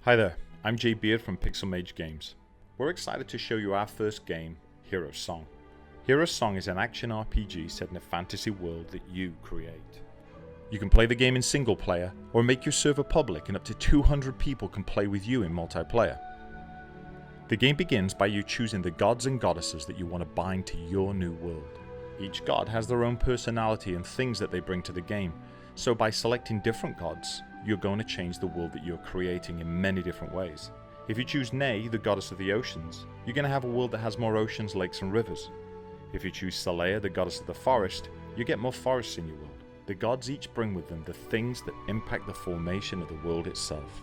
Hi there, I'm Jay Beard from Pixel Mage Games. We're excited to show you our first game, Hero's Song. Hero's Song is an action RPG set in a fantasy world that you create. You can play the game in single player or make your server public and up to 200 people can play with you in multiplayer. The game begins by you choosing the gods and goddesses that you want to bind to your new world. Each god has their own personality and things that they bring to the game, so by selecting different gods, you're going to change the world that you're creating in many different ways. If you choose Ney, the goddess of the oceans, you're going to have a world that has more oceans, lakes and rivers. If you choose Celea, the goddess of the forest, you get more forests in your world. The gods each bring with them the things that impact the formation of the world itself.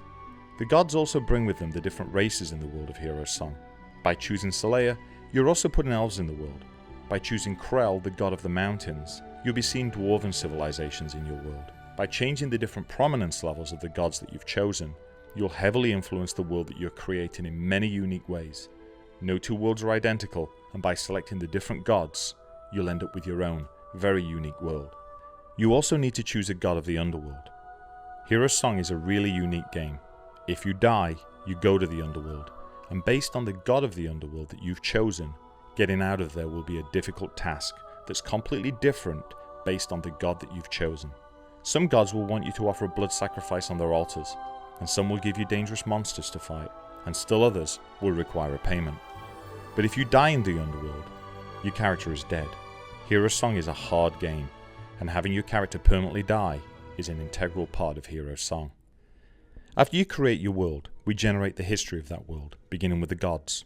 The gods also bring with them the different races in the world of Hero's Song. By choosing Celea, you're also putting elves in the world. By choosing Krell, the god of the mountains, you'll be seeing dwarven civilizations in your world. By changing the different prominence levels of the gods that you've chosen, you'll heavily influence the world that you're creating in many unique ways. No two worlds are identical, and by selecting the different gods, you'll end up with your own, very unique world. You also need to choose a god of the underworld. Hero's Song is a really unique game. If you die, you go to the underworld, and based on the god of the underworld that you've chosen, getting out of there will be a difficult task that's completely different based on the god that you've chosen. Some gods will want you to offer a blood sacrifice on their altars, and some will give you dangerous monsters to fight, and still others will require a payment. But if you die in the underworld, your character is dead. Hero's Song is a hard game, and having your character permanently die is an integral part of Hero's Song. After you create your world, we generate the history of that world, beginning with the gods.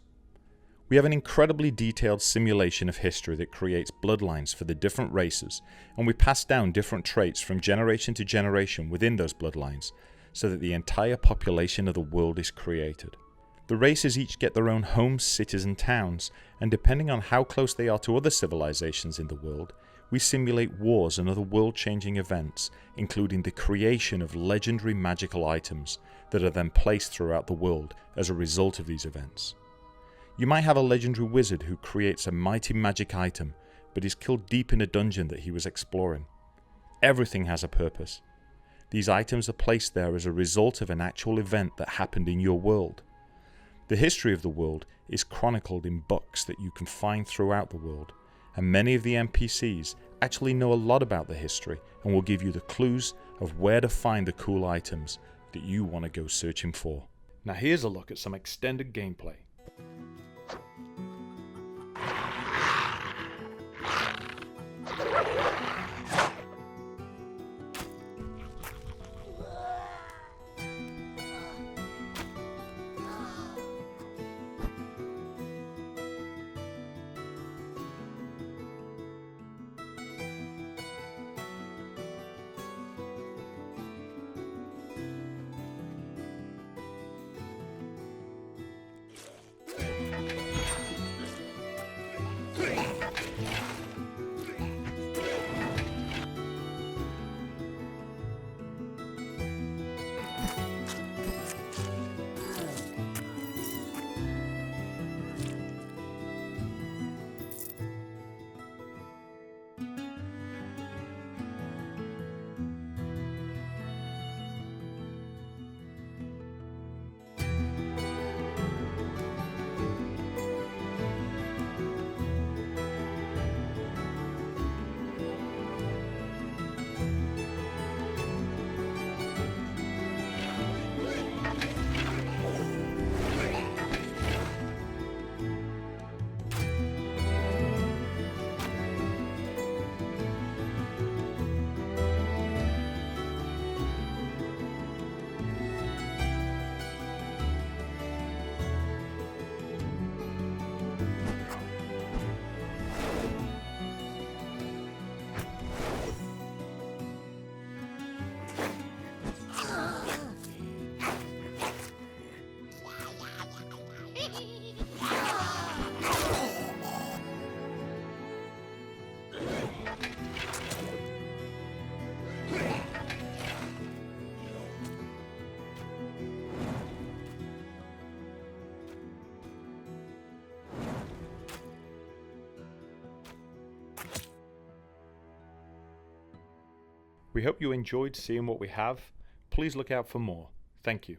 We have an incredibly detailed simulation of history that creates bloodlines for the different races, and we pass down different traits from generation to generation within those bloodlines, so that the entire population of the world is created. The races each get their own homes, cities and towns, and depending on how close they are to other civilizations in the world, we simulate wars and other world-changing events, including the creation of legendary magical items that are then placed throughout the world as a result of these events. You might have a legendary wizard who creates a mighty magic item, but is killed deep in a dungeon that he was exploring. Everything has a purpose. These items are placed there as a result of an actual event that happened in your world. The history of the world is chronicled in books that you can find throughout the world, and many of the NPCs actually know a lot about the history and will give you the clues of where to find the cool items that you want to go searching for. Now here's a look at some extended gameplay. We hope you enjoyed seeing what we have. Please look out for more. Thank you.